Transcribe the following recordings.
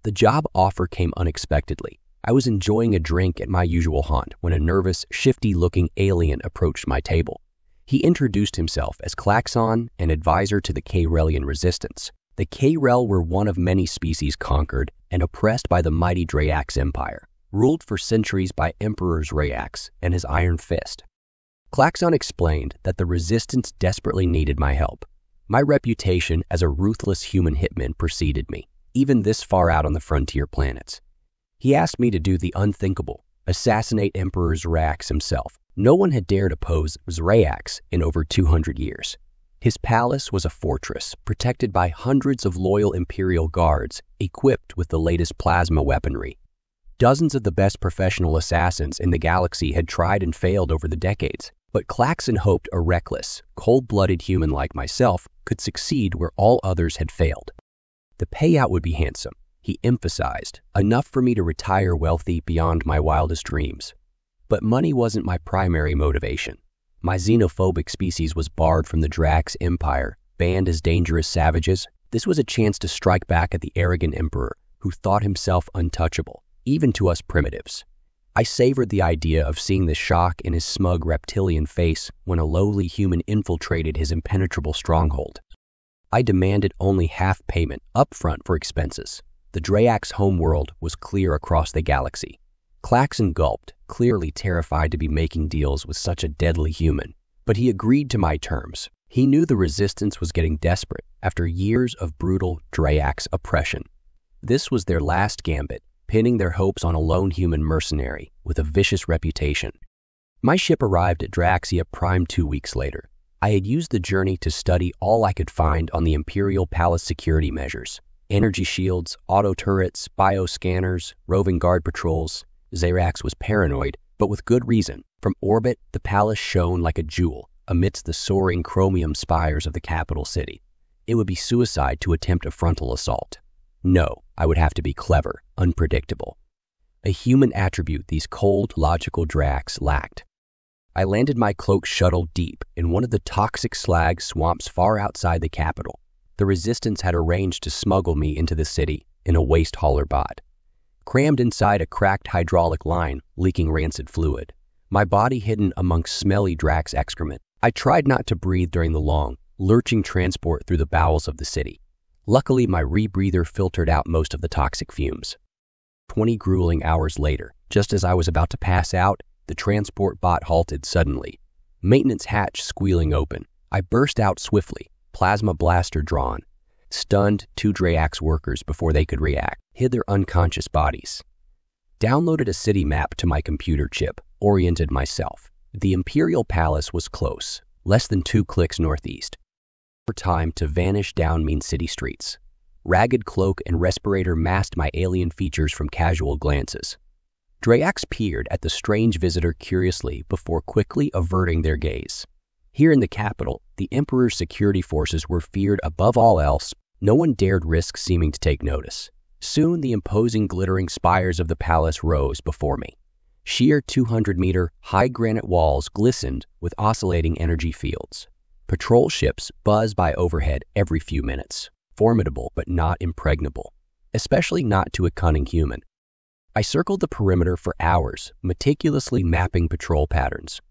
The job offer came unexpectedly. I was enjoying a drink at my usual haunt when a nervous, shifty-looking alien approached my table. He introduced himself as Klaxon, an advisor to the K-Relian resistance. The K-Rel were one of many species conquered and oppressed by the mighty Drayax Empire, ruled for centuries by Emperor Drayax and his Iron Fist. Klaxon explained that the resistance desperately needed my help. My reputation as a ruthless human hitman preceded me, even this far out on the frontier planets. He asked me to do the unthinkable, assassinate Emperor Drayax himself. No one had dared oppose Drayax in over 200 years. His palace was a fortress, protected by hundreds of loyal Imperial guards, equipped with the latest plasma weaponry. Dozens of the best professional assassins in the galaxy had tried and failed over the decades, but Klaxon hoped a reckless, cold-blooded human like myself could succeed where all others had failed. The payout would be handsome, he emphasized, enough for me to retire wealthy beyond my wildest dreams. But money wasn't my primary motivation. My xenophobic species was barred from the Drax Empire, banned as dangerous savages. This was a chance to strike back at the arrogant emperor who thought himself untouchable, even to us primitives. I savored the idea of seeing the shock in his smug reptilian face when a lowly human infiltrated his impenetrable stronghold. I demanded only half payment upfront for expenses. The Drayax homeworld was clear across the galaxy. Klaxon gulped, clearly terrified to be making deals with such a deadly human. But he agreed to my terms. He knew the resistance was getting desperate after years of brutal Drayax oppression. This was their last gambit, pinning their hopes on a lone human mercenary with a vicious reputation. My ship arrived at Draxia Prime 2 weeks later. I had used the journey to study all I could find on the Imperial Palace security measures. Energy shields, auto turrets, bioscanners, roving guard patrols. Drayax was paranoid, but with good reason. From orbit, the palace shone like a jewel amidst the soaring chromium spires of the capital city. It would be suicide to attempt a frontal assault. No, I would have to be clever, unpredictable. A human attribute these cold, logical Drax lacked. I landed my cloak shuttle deep in one of the toxic slag swamps far outside the capital. The resistance had arranged to smuggle me into the city in a waste hauler bot. Crammed inside a cracked hydraulic line, leaking rancid fluid. My body hidden amongst smelly Drax excrement. I tried not to breathe during the long, lurching transport through the bowels of the city. Luckily, my rebreather filtered out most of the toxic fumes. 20 grueling hours later, just as I was about to pass out, the transport bot halted suddenly. Maintenance hatch squealing open. I burst out swiftly, plasma blaster drawn. Stunned 2 Drayax workers before they could react, hid their unconscious bodies. Downloaded a city map to my computer chip, oriented myself. The Imperial Palace was close, less than 2 clicks northeast. For time to vanish down mean city streets. Ragged cloak and respirator masked my alien features from casual glances. Drayax peered at the strange visitor curiously before quickly averting their gaze. Here in the capital, the Emperor's security forces were feared above all else. No one dared risk seeming to take notice. Soon the imposing glittering spires of the palace rose before me. Sheer 200-meter high granite walls glistened with oscillating energy fields. Patrol ships buzzed by overhead every few minutes. Formidable but not impregnable, especially not to a cunning human. I circled the perimeter for hours, meticulously mapping patrol patterns.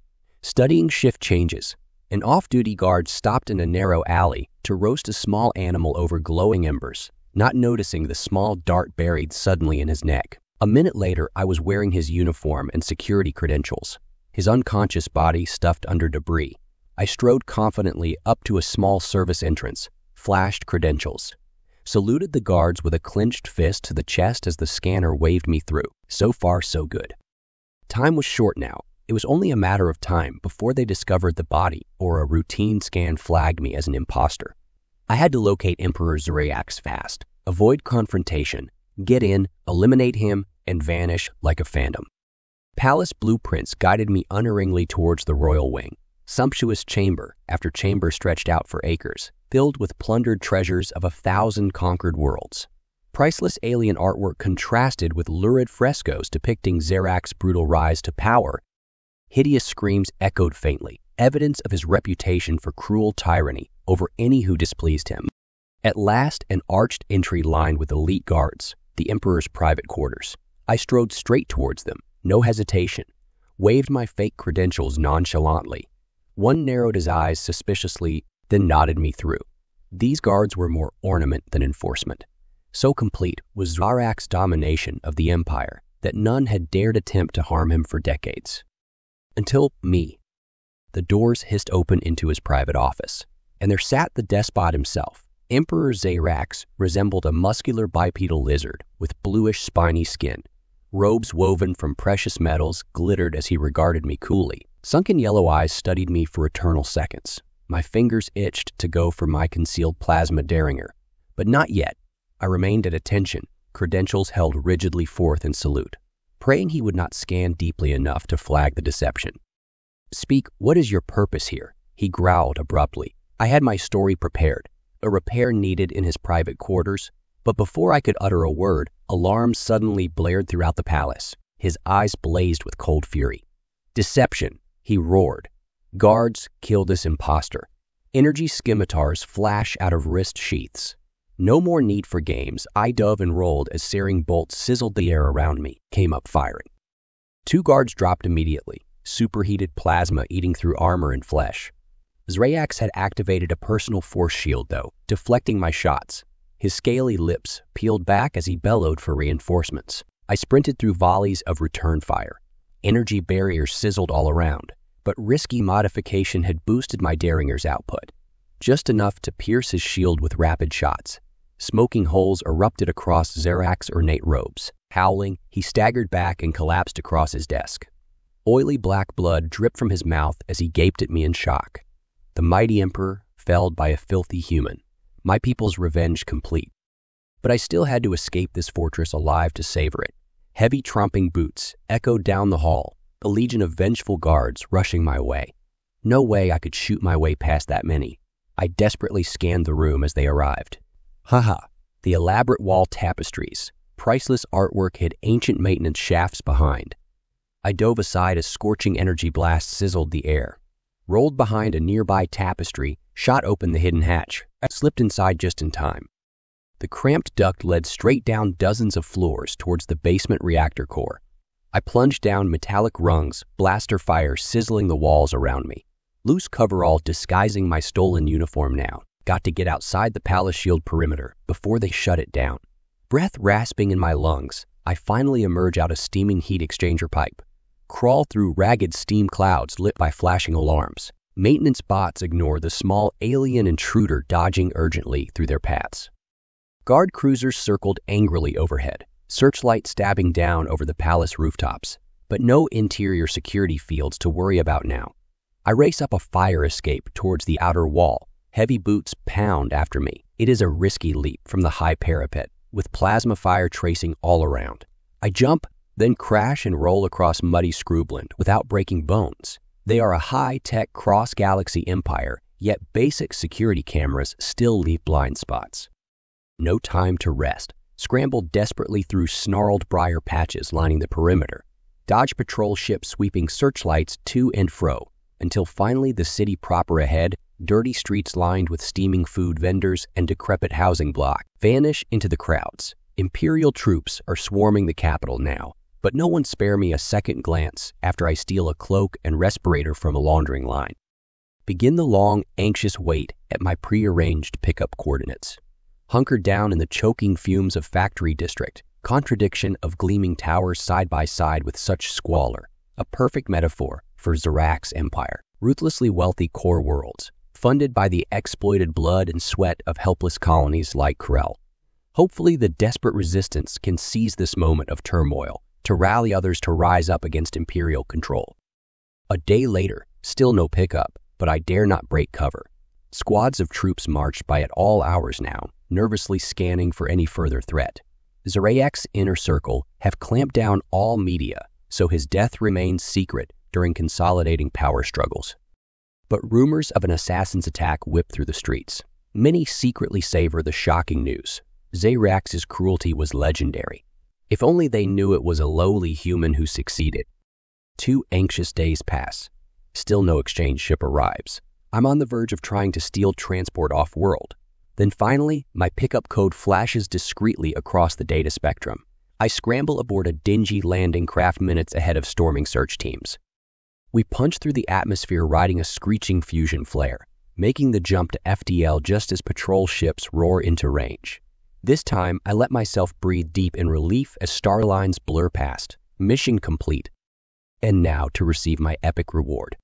Studying shift changes, an off-duty guard stopped in a narrow alley to roast a small animal over glowing embers, not noticing the small dart buried suddenly in his neck. A minute later, I was wearing his uniform and security credentials, his unconscious body stuffed under debris. I strode confidently up to a small service entrance, flashed credentials, saluted the guards with a clenched fist to the chest as the scanner waved me through. So far, so good. Time was short now. It was only a matter of time before they discovered the body or a routine scan flagged me as an imposter. I had to locate Emperor Drayax fast, avoid confrontation, get in, eliminate him, and vanish like a phantom. Palace blueprints guided me unerringly towards the royal wing. Sumptuous chamber after chamber stretched out for acres, filled with plundered treasures of 1,000 conquered worlds. Priceless alien artwork contrasted with lurid frescoes depicting Drayax's brutal rise to power. Hideous screams echoed faintly, evidence of his reputation for cruel tyranny over any who displeased him. At last, an arched entry lined with elite guards, the Emperor's private quarters. I strode straight towards them, no hesitation, waved my fake credentials nonchalantly. One narrowed his eyes suspiciously, then nodded me through. These guards were more ornament than enforcement. So complete was Zarak's domination of the Empire that none had dared attempt to harm him for decades. Until me. The doors hissed open into his private office, and there sat the despot himself. Emperor Zarak resembled a muscular bipedal lizard with bluish spiny skin. Robes woven from precious metals glittered as he regarded me coolly. Sunken yellow eyes studied me for eternal seconds. My fingers itched to go for my concealed plasma derringer, but not yet. I remained at attention, credentials held rigidly forth in salute, praying he would not scan deeply enough to flag the deception. "Speak, what is your purpose here?" he growled abruptly. I had my story prepared, a repair needed in his private quarters, but before I could utter a word, alarms suddenly blared throughout the palace. His eyes blazed with cold fury. "Deception," he roared. "Guards, kill this imposter." Energy scimitars flash out of wrist sheaths. No more need for games. I dove and rolled as searing bolts sizzled the air around me, came up firing. 2 guards dropped immediately, superheated plasma eating through armor and flesh. Zarak had activated a personal force shield, though, deflecting my shots. His scaly lips peeled back as he bellowed for reinforcements. I sprinted through volleys of return fire. Energy barriers sizzled all around, but risky modification had boosted my derringer's output, just enough to pierce his shield with rapid shots. Smoking holes erupted across Zarak's ornate robes. Howling, he staggered back and collapsed across his desk. Oily black blood dripped from his mouth as he gaped at me in shock. The mighty emperor felled by a filthy human. My people's revenge complete. But I still had to escape this fortress alive to savor it. Heavy tromping boots echoed down the hall, a legion of vengeful guards rushing my way. No way I could shoot my way past that many. I desperately scanned the room as they arrived. The elaborate wall tapestries, priceless artwork hid ancient maintenance shafts behind. I dove aside as scorching energy blasts sizzled the air. Rolled behind a nearby tapestry, shot open the hidden hatch. I slipped inside just in time. The cramped duct led straight down dozens of floors towards the basement reactor core. I plunged down metallic rungs, blaster fire sizzling the walls around me. Loose coverall disguising my stolen uniform now. Got to get outside the palace shield perimeter before they shut it down. Breath rasping in my lungs, I finally emerge out a steaming heat exchanger pipe. Crawl through ragged steam clouds lit by flashing alarms. Maintenance bots ignore the small alien intruder dodging urgently through their paths. Guard cruisers circled angrily overhead, searchlights stabbing down over the palace rooftops, but no interior security fields to worry about now. I race up a fire escape towards the outer wall. Heavy boots pound after me. It is a risky leap from the high parapet, with plasma fire tracing all around. I jump, then crash and roll across muddy scrubland without breaking bones. They are a high-tech cross-galaxy empire, yet basic security cameras still leave blind spots. No time to rest. Scrambled desperately through snarled briar patches lining the perimeter. Dodge patrol ships sweeping searchlights to and fro, until finally the city proper ahead, dirty streets lined with steaming food vendors and decrepit housing block, vanish into the crowds. Imperial troops are swarming the capital now, but no one spare me a second glance after I steal a cloak and respirator from a laundering line. Begin the long, anxious wait at my prearranged pickup coordinates. Hunkered down in the choking fumes of factory district, contradiction of gleaming towers side by side with such squalor, a perfect metaphor for Zarak's empire. Ruthlessly wealthy core worlds, funded by the exploited blood and sweat of helpless colonies like Krell. Hopefully the desperate resistance can seize this moment of turmoil to rally others to rise up against Imperial control. A day later, still no pickup, but I dare not break cover. Squads of troops marched by at all hours now, nervously scanning for any further threat. Zarak's inner circle have clamped down all media, so his death remains secret during consolidating power struggles. But rumors of an assassin's attack whip through the streets. Many secretly savor the shocking news. Zarak's cruelty was legendary. If only they knew it was a lowly human who succeeded. 2 anxious days pass. Still no exchange ship arrives. I'm on the verge of trying to steal transport off-world. Then finally, my pickup code flashes discreetly across the data spectrum. I scramble aboard a dingy landing craft minutes ahead of storming search teams. We punch through the atmosphere riding a screeching fusion flare, making the jump to FDL just as patrol ships roar into range. This time, I let myself breathe deep in relief as star lines blur past. Mission complete. And now to receive my epic reward.